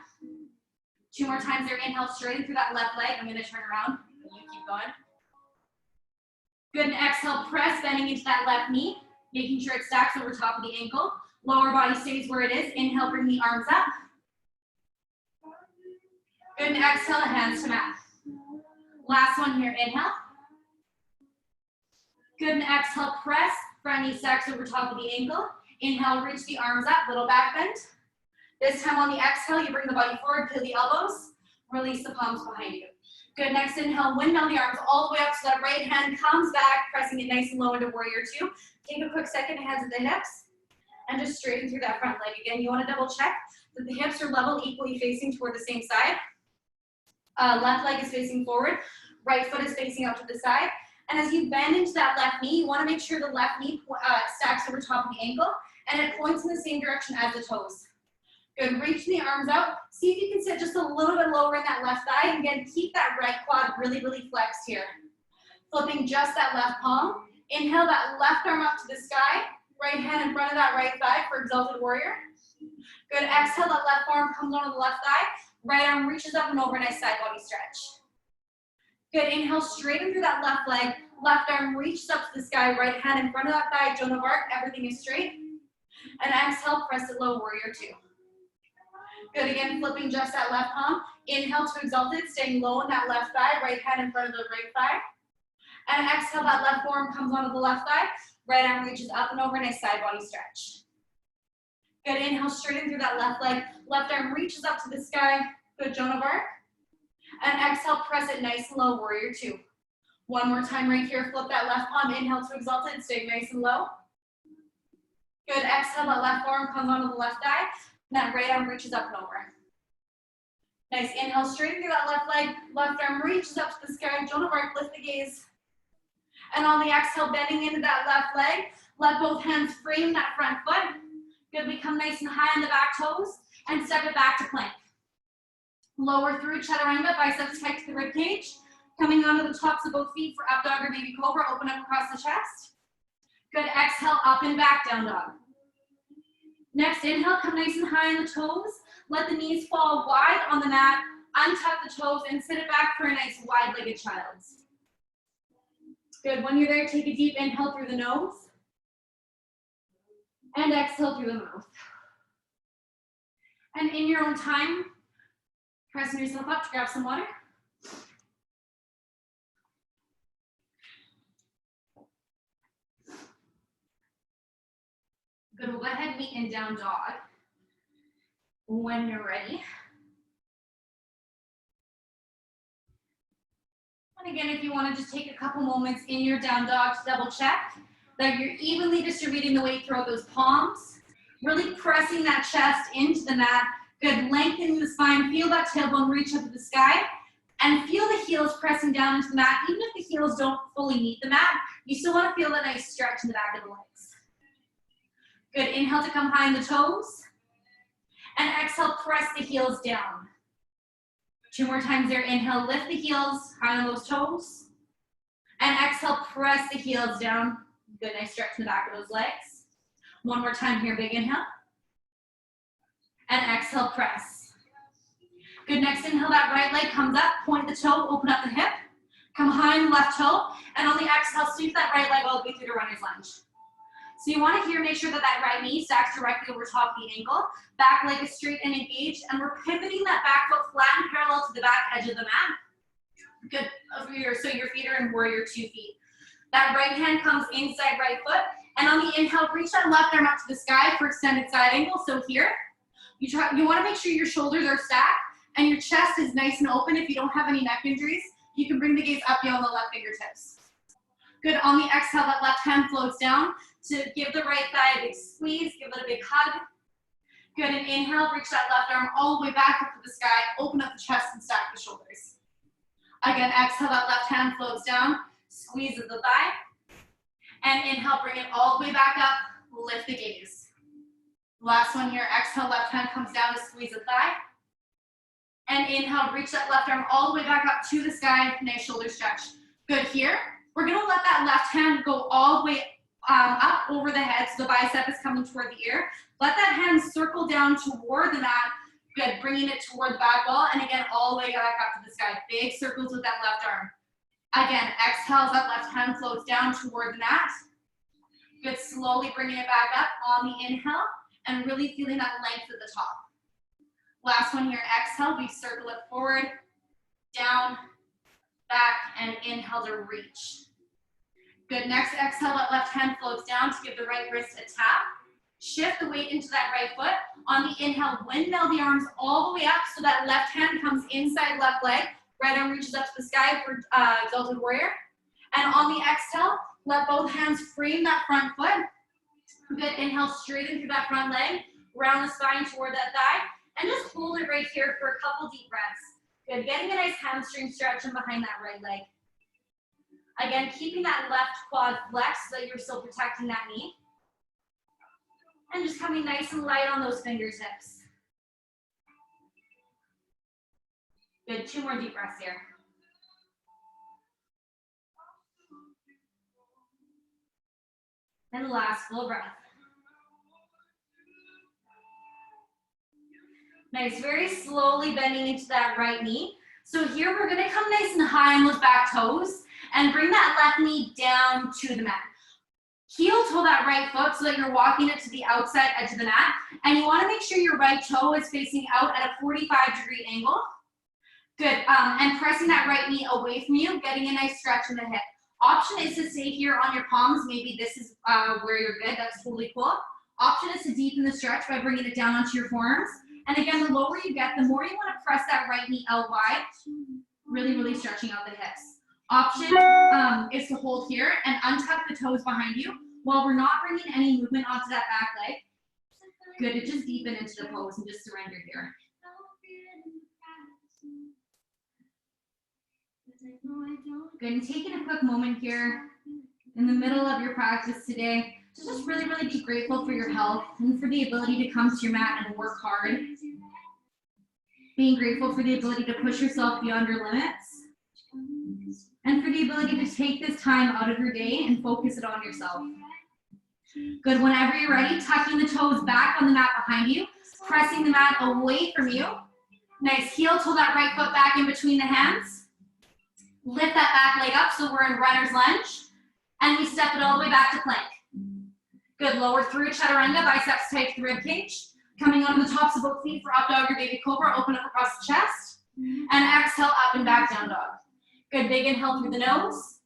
2 more times there. Inhale, straighten through that left leg. I'm going to turn around. You keep going. Good, and exhale, press, bending into that left knee, making sure it stacks over top of the ankle. Lower body stays where it is. Inhale, bring the arms up. Good, and exhale, hands to mat. Last one here, inhale. Good, and exhale, press, front knee stacks over top of the ankle. Inhale, reach the arms up, little back bend. This time on the exhale, you bring the body forward, peel the elbows, release the palms behind you. Good, next inhale, windmill the arms all the way up so that right hand comes back, pressing it nice and low into warrior 2. Take a quick second, hands at the hips, and just straighten through that front leg. Again, you want to double check that the hips are level, equally facing toward the same side. Left leg is facing forward, right foot is facing out to the side. And as you bend into that left knee, you want to make sure the left knee stacks over top of the ankle, and it points in the same direction as the toes. Good, reach the arms out. See if you can sit just a little bit lower in that left thigh. And again, keep that right quad really, really flexed here. Flipping just that left palm. Inhale that left arm up to the sky. Right hand in front of that right thigh for exalted warrior. Good, exhale, that left arm comes onto the left thigh. Right arm reaches up and over, nice side body stretch. Good, inhale, straighten through that left leg. Left arm reaches up to the sky. Right hand in front of that thigh, Joan of Arc, everything is straight. And exhale, press it low, warrior two. Good, again, flipping just that left palm. Inhale to exalted, staying low in that left thigh. Right hand in front of the right thigh. And exhale, that left forearm comes onto the left thigh. Right arm reaches up and over, nice side body stretch. Good, inhale, straighten through that left leg. Left arm reaches up to the sky. Good, Joan of Arc. And exhale, press it nice and low, warrior two. One more time right here, flip that left palm. Inhale to exalted, stay nice and low. Good, exhale, that left forearm comes onto the left thigh. And that right arm reaches up and over. Nice, inhale, straighten through that left leg. Left arm reaches up to the sky. Joan of Arc, lift the gaze. And on the exhale, bending into that left leg. Let both hands frame that front foot. Good, become nice and high on the back toes. And step it back to plank. Lower through chaturanga, biceps tight to the rib cage. Coming onto the tops of both feet for up dog or baby cobra. Open up across the chest. Good, exhale, up and back, down dog. Next, inhale, come nice and high on the toes. Let the knees fall wide on the mat. Untuck the toes and sit it back for a nice wide-legged child's. Good, when you're there, take a deep inhale through the nose. And exhale through the mouth. And in your own time, pressing yourself up to grab some water. Good, we'll go ahead and meet in down dog when you're ready. And again, if you want to just take a couple moments in your down dog to double check that you're evenly distributing the weight throughout those palms, really pressing that chest into the mat. Good, lengthening the spine, feel that tailbone reach up to the sky, and feel the heels pressing down into the mat. Even if the heels don't fully meet the mat, you still want to feel that nice stretch in the back of the legs. Good, inhale to come high on the toes, and exhale, press the heels down. Two more times there, inhale, lift the heels, high on those toes, and exhale, press the heels down. Good, nice stretch in the back of those legs. One more time here, big inhale, and exhale, press. Good, next inhale, that right leg comes up, point the toe, open up the hip, come high on the left toe, and on the exhale, sweep that right leg all the way through to runner's lunge. So you want to here make sure that that right knee stacks directly over top of the ankle, back leg is straight and engaged, and we're pivoting that back foot flat and parallel to the back edge of the mat. Good, so your feet are in warrior 2 feet. That right hand comes inside right foot, and on the inhale, reach that left arm up to the sky for extended side angle. So here, you want to make sure your shoulders are stacked and your chest is nice and open. If you don't have any neck injuries, you can bring the gaze up beyond the left fingertips. Good, on the exhale, that left hand floats down to give the right thigh a big squeeze, give it a big hug. Good, and inhale, reach that left arm all the way back up to the sky, open up the chest and stack the shoulders. Again, exhale, that left hand floats down, squeezes the thigh. And inhale, bring it all the way back up, lift the gaze. Last one here, exhale, left hand comes down to squeeze the thigh. And inhale, reach that left arm all the way back up to the sky, nice shoulder stretch. Good, here, we're gonna let that left hand go all the way up over the head, so the bicep is coming toward the ear. Let that hand circle down toward the mat. Good, bringing it toward the back wall, and again, all the way back up to the sky. Big circles with that left arm. Again, exhale as that left hand floats down toward the mat. Good, slowly bringing it back up on the inhale, and really feeling that length at the top. Last one here, exhale, we circle it forward, down, back, and inhale to reach. Good, next exhale, that left hand floats down to give the right wrist a tap. Shift the weight into that right foot. On the inhale, windmill the arms all the way up so that left hand comes inside left leg. Right arm reaches up to the sky for exalted warrior. And on the exhale, let both hands frame that front foot. Good, inhale, straighten through that front leg. Round the spine toward that thigh. And just hold it right here for a couple deep breaths. Good, getting a nice hamstring stretch in behind that right leg. Again, keeping that left quad flexed so that you're still protecting that knee. And just coming nice and light on those fingertips. Good, 2 more deep breaths here. And last full breath. Nice, very slowly bending into that right knee. So here we're gonna come nice and high on those back toes and bring that left knee down to the mat. Heel toe that right foot so that you're walking it to the outside edge of the mat. And you wanna make sure your right toe is facing out at a 45-degree angle. Good, and pressing that right knee away from you, getting a nice stretch in the hip. Option is to stay here on your palms. Maybe this is where you're good, that's totally cool. Option is to deepen the stretch by bringing it down onto your forearms. And again, the lower you get, the more you wanna press that right knee out wide, really, really stretching out the hips. Option is to hold here and untuck the toes behind you while we're not bringing any movement onto that back leg. Good, to just deepen into the pose and just surrender here. Good, and taking a quick moment here in the middle of your practice today to just really, really be grateful for your health and for the ability to come to your mat and work hard. Being grateful for the ability to push yourself beyond your limits. And for the ability to take this time out of your day and focus it on yourself. Good, whenever you're ready, tucking the toes back on the mat behind you, pressing the mat away from you. Nice, heel toe that right foot back in between the hands. Lift that back leg up so we're in runner's lunge. And we step it all the way back to plank. Good, lower through chaturanga, biceps tight to the rib cage. Coming onto the tops of both feet for up dog or baby cobra, open up across the chest. And exhale up and back down dog. Good, big inhale through the nose.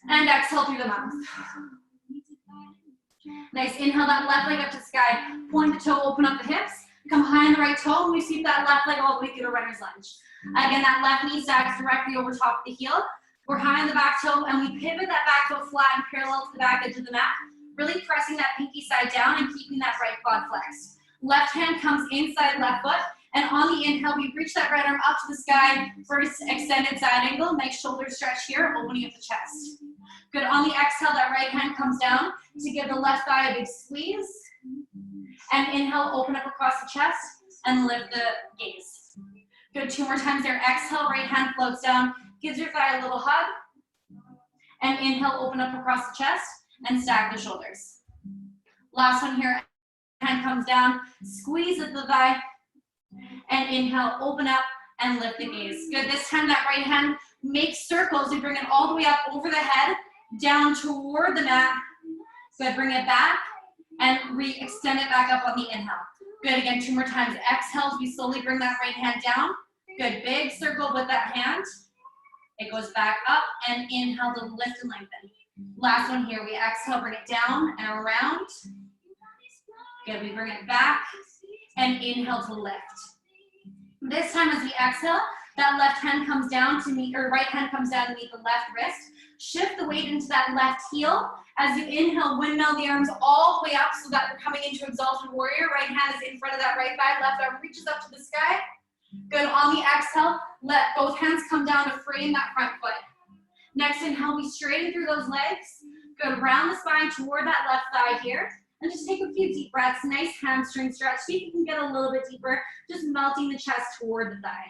And exhale through the mouth. Nice, inhale that left leg up to the sky. Point the toe, open up the hips. Come high on the right toe, and we sweep that left leg all the way through the runner's lunge. Again, that left knee stacks directly over top of the heel. We're high on the back toe, and we pivot that back foot flat and parallel to the back edge of the mat, really pressing that pinky side down and keeping that right quad flexed. Left hand comes inside left foot, and on the inhale, we reach that right arm up to the sky for an extended side angle. Nice shoulder stretch here, opening up the chest. Good, on the exhale, that right hand comes down to give the left thigh a big squeeze. And inhale, open up across the chest, and lift the gaze. Good, 2 more times there. Exhale, right hand floats down, gives your thigh a little hug. And inhale, open up across the chest, and stack the shoulders. Last one here, hand comes down, squeeze at the thigh, and inhale, open up, and lift the gaze. Good, this time that right hand makes circles. We bring it all the way up over the head, down toward the mat. Good, bring it back, and re-extend it back up on the inhale. Good, again, 2 more times. Exhale, we slowly bring that right hand down. Good, big circle with that hand. It goes back up, and inhale to lift and lengthen. Last one here, we exhale, bring it down and around. Good, we bring it back, and inhale to lift. This time as we exhale, that left hand comes down to meet, or right hand comes down to meet the left wrist. Shift the weight into that left heel. As you inhale, windmill the arms all the way up so that we're coming into exalted warrior. Right hand is in front of that right thigh, left arm reaches up to the sky. Good, on the exhale, let both hands come down to frame that front foot. Next inhale, we straighten through those legs. Good, round the spine toward that left thigh here. And just take a few deep breaths, nice hamstring stretch. See if you can get a little bit deeper, just melting the chest toward the thigh.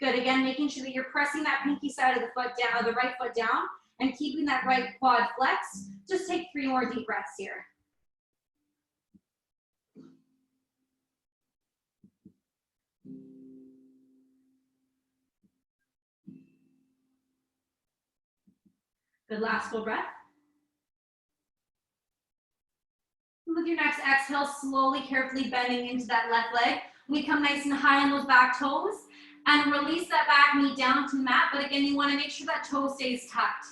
Good, again, making sure that you're pressing that pinky side of the foot down, the right foot down, and keeping that right quad flexed. Just take 3 more deep breaths here. Good, last full breath. With your next exhale, slowly, carefully bending into that left leg. We come nice and high on those back toes and release that back knee down to the mat. But again, you want to make sure that toe stays tucked.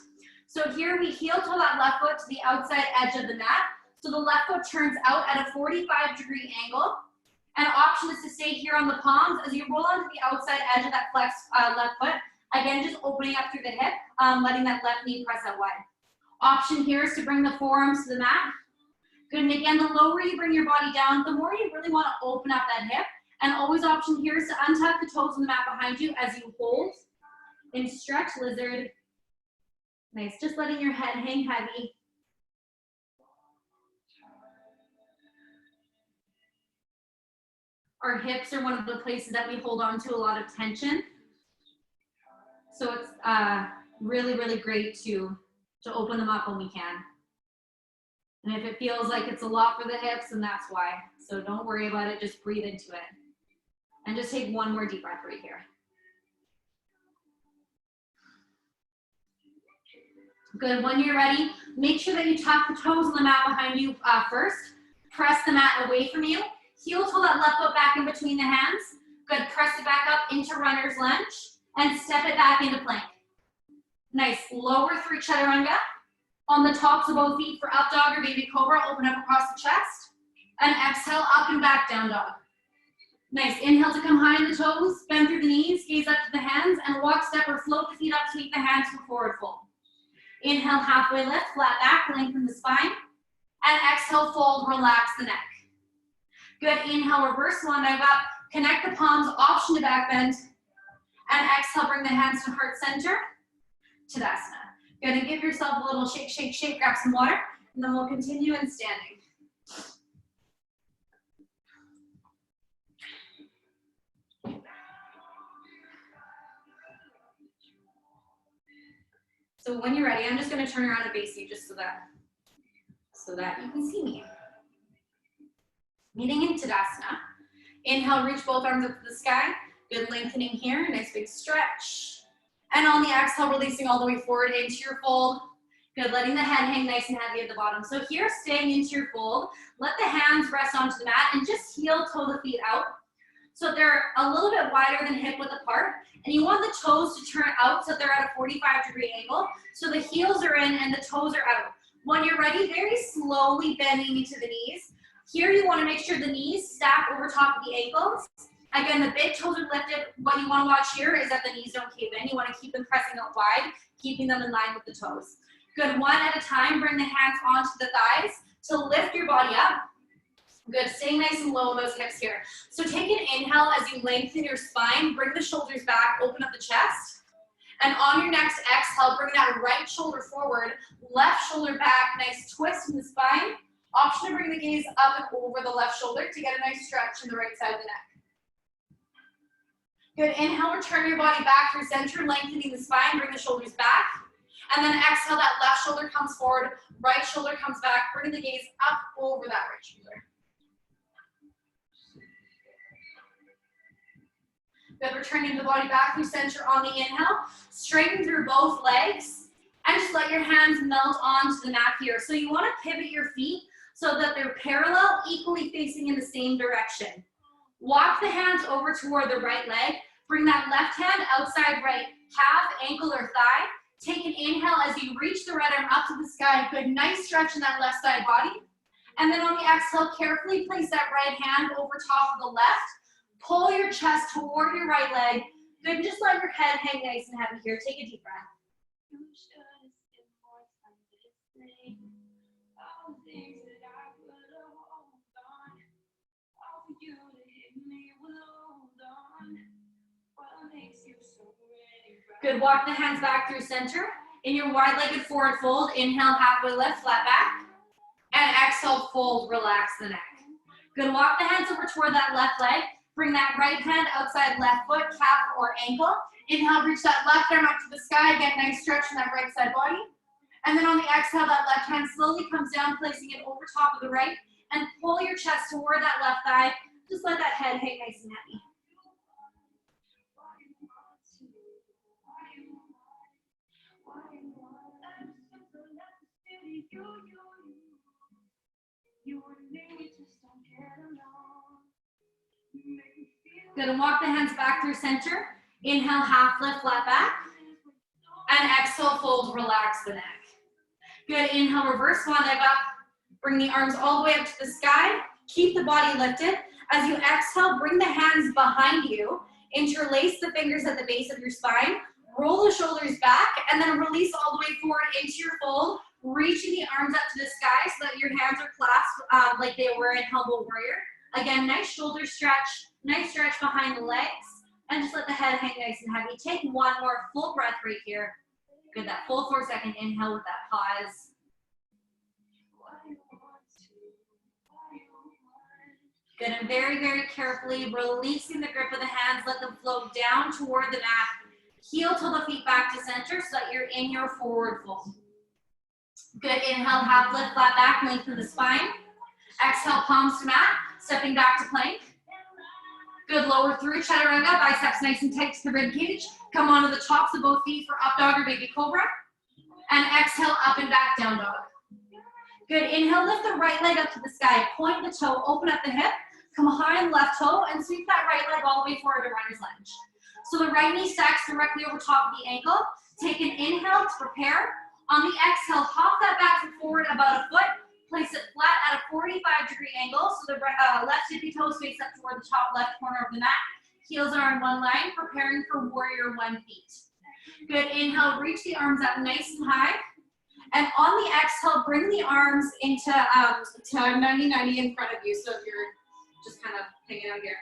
So here we heel toe that left foot to the outside edge of the mat. So the left foot turns out at a 45-degree angle. And option is to stay here on the palms as you roll onto the outside edge of that flexed left foot. Again, just opening up through the hip, letting that left knee press out wide. Option here is to bring the forearms to the mat. Good, and again, the lower you bring your body down, the more you really want to open up that hip. And always option here is to untuck the toes on the mat behind you as you hold in stretch lizard. Nice, just letting your head hang heavy. Our hips are one of the places that we hold on to a lot of tension. So it's really, really great to open them up when we can. And if it feels like it's a lot for the hips, then that's why. So don't worry about it, just breathe into it. And just take one more deep breath right here. Good, when you're ready, make sure that you tuck the toes on the mat behind you first. Press the mat away from you. Heel toe that left foot back in between the hands. Good, press it back up into runner's lunge and step it back into plank. Nice, lower through chaturanga. On the tops of both feet for up dog or baby cobra, open up across the chest. And exhale, up and back, down dog. Nice, inhale to come high in the toes, bend through the knees, gaze up to the hands, and walk, step, or float the feet up to meet the hands for forward fold. Inhale, halfway lift, flat back, lengthen the spine. And exhale, fold, relax the neck. Good, inhale, reverse swan dive up, connect the palms, option to back bend. And exhale, bring the hands to heart center, Tadasana. Good, and give yourself a little shake, shake, shake, grab some water, and then we'll continue in standing. So when you're ready, I'm just gonna turn around and face you just so that you can see me. Meeting in Tadasana. Inhale, reach both arms up to the sky. Good lengthening here, nice big stretch. And on the exhale, releasing all the way forward into your fold. Good, letting the head hang nice and heavy at the bottom. So here, staying into your fold, let the hands rest onto the mat and just heel toe the feet out. So they're a little bit wider than hip width apart. And you want the toes to turn out so they're at a 45-degree angle. So the heels are in and the toes are out. When you're ready, very slowly bending into the knees. Here you want to make sure the knees stack over top of the ankles. Again, the big toes are lifted. What you want to watch here is that the knees don't cave in. You want to keep them pressing out wide, keeping them in line with the toes. Good, one at a time, bring the hands onto the thighs to lift your body up. Good, staying nice and low in those hips here. So take an inhale as you lengthen your spine, bring the shoulders back, open up the chest. And on your next exhale, bring that right shoulder forward, left shoulder back, nice twist in the spine. Option to bring the gaze up and over the left shoulder to get a nice stretch in the right side of the neck. Good, inhale, return your body back through center, lengthening the spine, bring the shoulders back. And then exhale, that left shoulder comes forward, right shoulder comes back, bring the gaze up over that right shoulder. Good, returning the body back through center on the inhale. Straighten through both legs and just let your hands melt onto the mat here. So you want to pivot your feet so that they're parallel, equally facing in the same direction. Walk the hands over toward the right leg. Bring that left hand outside right calf, ankle, or thigh. Take an inhale as you reach the right arm up to the sky. Good, nice stretch in that left side body. And then on the exhale, carefully place that right hand over top of the left. Pull your chest toward your right leg. Good, and just let your head hang nice and heavy here. Take a deep breath. Good, walk the hands back through center. In your wide-legged forward fold, inhale, halfway lift, flat back. And exhale, fold, relax the neck. Good, walk the hands over toward that left leg. Bring that right hand outside left foot, calf, or ankle. Inhale, reach that left arm up to the sky. Get a nice stretch in that right side body. And then on the exhale, that left hand slowly comes down, placing it over top of the right. And pull your chest toward that left thigh. Just let that head hang nice and heavy. Good, and walk the hands back through center. Inhale, half lift, flat back. And exhale, fold, relax the neck. Good, inhale, reverse swan dive up. Bring the arms all the way up to the sky. Keep the body lifted. As you exhale, bring the hands behind you. Interlace the fingers at the base of your spine. Roll the shoulders back, and then release all the way forward into your fold. Reaching the arms up to the sky so that your hands are clasped like they were in Humble Warrior. Again, nice shoulder stretch, nice stretch behind the legs, and just let the head hang nice and heavy. Take one more full breath right here. Good, that full 4-second inhale with that pause. Good, and very, very carefully releasing the grip of the hands, let them float down toward the mat. Heel till the feet back to center so that you're in your forward fold. Good, inhale, half lift, flat back, lengthen the spine. Exhale, palms to mat, stepping back to plank. Good, lower through, chaturanga, biceps nice and tight to the rib cage. Come onto the tops of both feet for up dog or baby cobra. And exhale, up and back, down dog. Good, inhale, lift the right leg up to the sky, point the toe, open up the hip, come high on the left toe, and sweep that right leg all the way forward to runner's lunge. So the right knee stacks directly over top of the ankle. Take an inhale to prepare. On the exhale, hop that back foot forward about a foot. Place it flat at a 45-degree angle, so the left tippy toes face up toward the top left corner of the mat. Heels are in one line, preparing for warrior one feet. Good, inhale, reach the arms up nice and high. And on the exhale, bring the arms into 90-90 in front of you, so if you're just kind of hanging out here.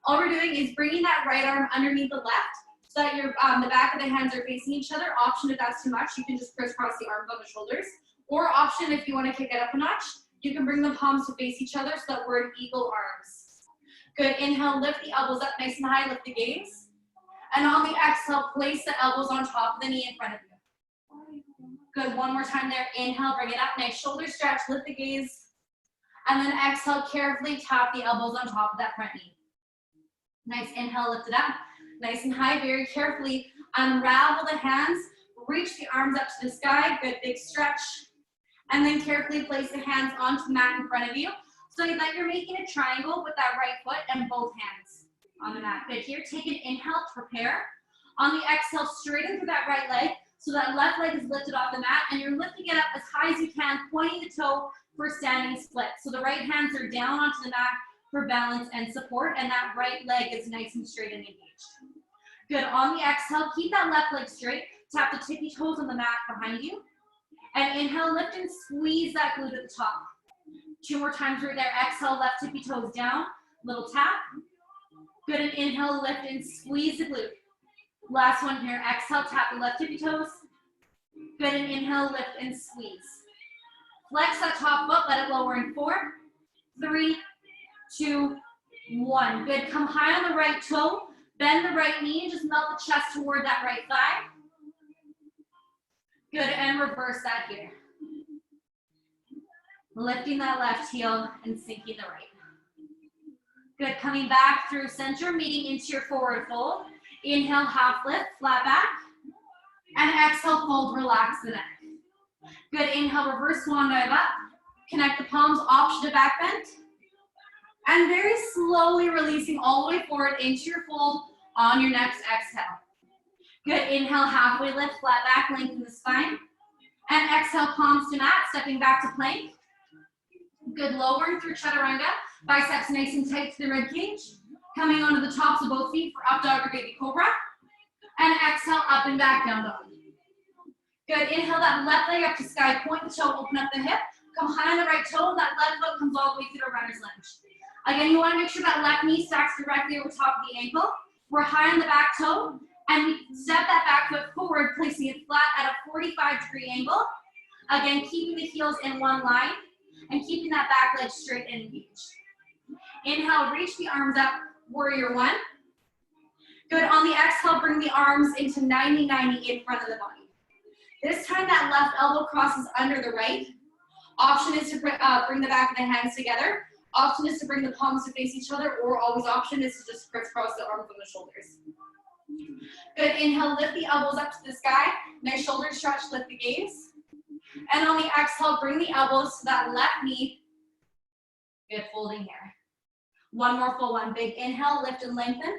All we're doing is bringing that right arm underneath the left, so that your the back of the hands are facing each other. Option if that's too much, you can just crisscross the arms on the shoulders. Or option if you want to kick it up a notch, you can bring the palms to face each other so that we're in eagle arms. Good, inhale, lift the elbows up nice and high, lift the gaze. And on the exhale, place the elbows on top of the knee in front of you. Good, one more time there. Inhale, bring it up, nice shoulder stretch, lift the gaze. And then exhale, carefully tap the elbows on top of that front knee. Nice, inhale, lift it up. Nice and high, very carefully unravel the hands, reach the arms up to the sky, good big stretch. And then carefully place the hands onto the mat in front of you so that you're making a triangle with that right foot and both hands on the mat. Good, here, take an inhale to prepare. On the exhale, straighten through that right leg so that left leg is lifted off the mat and you're lifting it up as high as you can, pointing the toe for standing split. So the right hands are down onto the mat for balance and support, and that right leg is nice and straight and engaged. Good, on the exhale, keep that left leg straight. Tap the tippy toes on the mat behind you. And inhale, lift and squeeze that glute at the top. 2 more times right there. Exhale, left tippy toes down. Little tap. Good, and inhale, lift and squeeze the glute. Last one here. Exhale, tap the left tippy toes. Good, and inhale, lift and squeeze. Flex that top foot, let it lower in 4, 3, 2, 1. Good, come high on the right toe. Bend the right knee and just melt the chest toward that right thigh. Good, and reverse that here. Lifting that left heel and sinking the right. Good, coming back through center, meeting into your forward fold. Inhale, half lift, flat back. And exhale, fold, relax the neck. Good, inhale, reverse swan dive up. Connect the palms, option to back bend. And very slowly releasing all the way forward into your fold on your next exhale. Good, inhale, halfway lift, flat back, lengthen the spine. And exhale, palms to mat, stepping back to plank. Good, lowering through chaturanga, biceps nice and tight to the rib cage. Coming onto the tops of both feet for up dog or baby cobra. And exhale, up and back, down dog. Good, inhale that left leg up to sky, point the toe, open up the hip. Come high on the right toe, that left foot comes all the way through to runner's lunge. Again, you want to make sure that left knee stacks directly over top of the ankle. We're high on the back toe, and we step that back foot forward, placing it flat at a 45-degree angle. Again, keeping the heels in one line, and keeping that back leg straight and engaged. Inhale, reach the arms up, warrior one. Good, on the exhale, bring the arms into 90-90 in front of the body. This time that left elbow crosses under the right. Option is to bring the back of the hands together. Option is to bring the palms to face each other, or always option is to just crisscross the arms on the shoulders. Good, inhale, lift the elbows up to the sky. Nice shoulder stretch, lift the gaze. And on the exhale, bring the elbows to that left knee. Good, folding here. One more full one. Big inhale, lift and lengthen.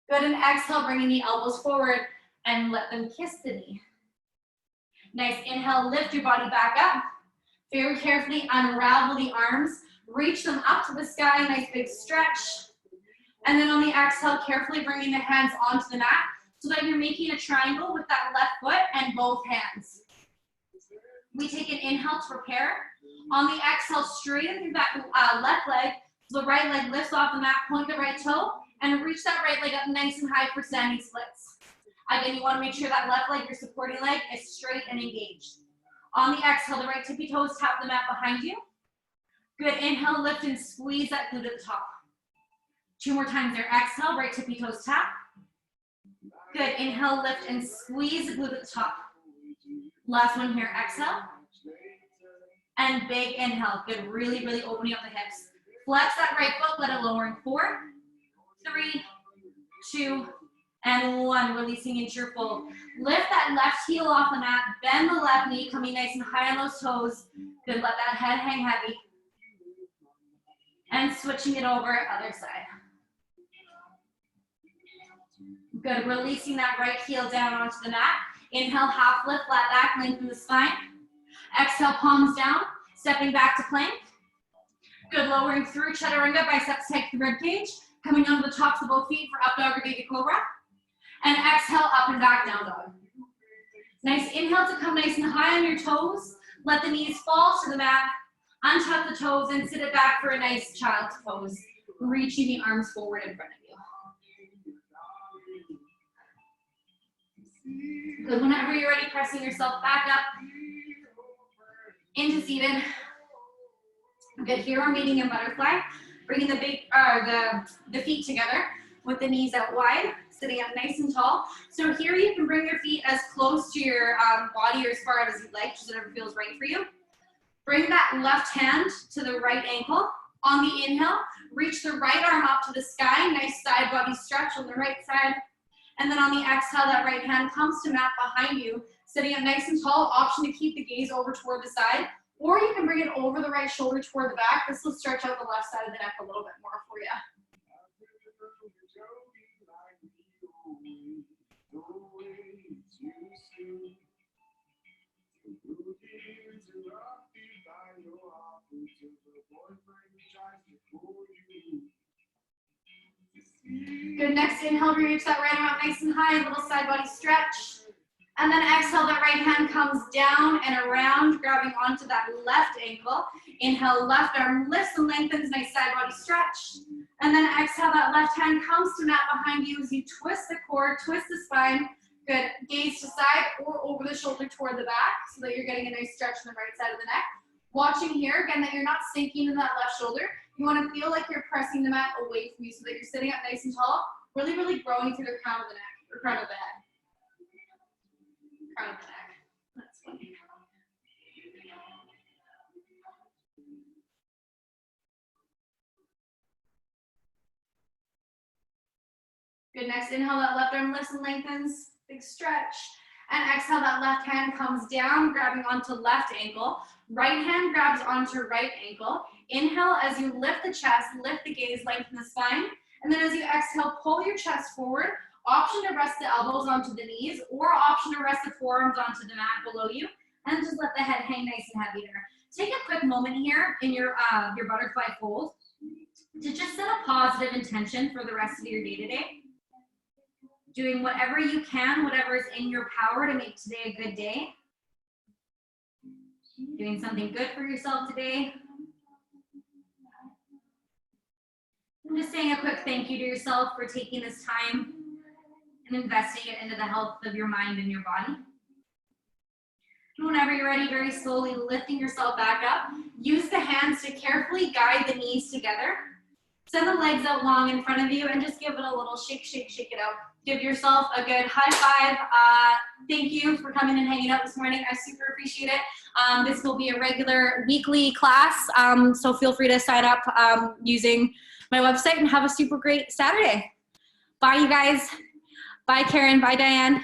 Good, and exhale, bringing the elbows forward and let them kiss the knee. Nice, inhale, lift your body back up. Very carefully unravel the arms, reach them up to the sky, nice big stretch. And then on the exhale, carefully bringing the hands onto the mat so that you're making a triangle with that left foot and both hands. We take an inhale to prepare. On the exhale, straighten through that left leg, so the right leg lifts off the mat, point the right toe, and reach that right leg up nice and high for standing splits. Again, you want to make sure that left leg, your supporting leg, is straight and engaged. On the exhale, the right tippy toes tap the mat behind you. Good, inhale, lift and squeeze that glute at the top. 2 more times there, exhale, right tippy toes tap. Good, inhale, lift and squeeze the glute at the top. Last one here, exhale. And big inhale, good, really, really opening up the hips. Flex that right foot, let it lower in 4, 3, 2, and 1, releasing into your fold. Lift that left heel off the mat, bend the left knee, coming nice and high on those toes. Good, let that head hang heavy. And switching it over, other side. Good, releasing that right heel down onto the mat. Inhale, half lift, flat back, lengthen the spine. Exhale, palms down, stepping back to plank. Good, lowering through chaturanga, biceps tight to the rib cage. Coming onto the tops of both feet for up dog or baby cobra. And exhale, up and back, down dog. Nice inhale to come nice and high on your toes. Let the knees fall to the mat. Untuck the toes and sit it back for a nice child's pose. Reaching the arms forward in front of you. Good, whenever you're ready, pressing yourself back up into seated. Good, here we're meeting in butterfly. Bringing the feet together with the knees out wide, sitting up nice and tall. So here you can bring your feet as close to your body or as far out as you'd like, just whatever feels right for you. Bring that left hand to the right ankle. On the inhale, reach the right arm up to the sky. Nice side body stretch on the right side. And then on the exhale, that right hand comes to mat behind you, sitting up nice and tall. Option to keep the gaze over toward the side, or you can bring it over the right shoulder toward the back. This will stretch out the left side of the neck a little bit more for you. Good, next inhale, reach that right arm up nice and high, little side body stretch. And then exhale, that right hand comes down and around, grabbing onto that left ankle. Inhale, left arm lifts and lengthens, nice side body stretch. And then exhale, that left hand comes to mat behind you as you twist the core, twist the spine. Good, gaze to side or over the shoulder toward the back so that you're getting a nice stretch on the right side of the neck. Watching here, again, that you're not sinking in that left shoulder. You want to feel like you're pressing the mat away from you so that you're sitting up nice and tall, really, really growing through the crown of the neck, or crown of the head. Crown of the neck. That's funny. Good, next inhale, that left arm lifts and lengthens, big stretch. And exhale, that left hand comes down, grabbing onto left ankle. Right hand grabs onto right ankle. Inhale as you lift the chest, lift the gaze, lengthen the spine. And then as you exhale, pull your chest forward. Option to rest the elbows onto the knees, or option to rest the forearms onto the mat below you. And just let the head hang nice and heavy there. Take a quick moment here in your butterfly fold to just set a positive intention for the rest of your day-to-day. Doing whatever you can, whatever is in your power to make today a good day. Doing something good for yourself today. And just saying a quick thank you to yourself for taking this time and investing it into the health of your mind and your body. And whenever you're ready, very slowly lifting yourself back up. Use the hands to carefully guide the knees together. Send the legs out long in front of you and just give it a little shake, shake, shake it out. Give yourself a good high five. Thank you for coming and hanging out this morning. I super appreciate it. This will be a regular weekly class, so feel free to sign up using my website and have a super great Saturday. Bye, you guys. Bye, Karen. Bye, Diane.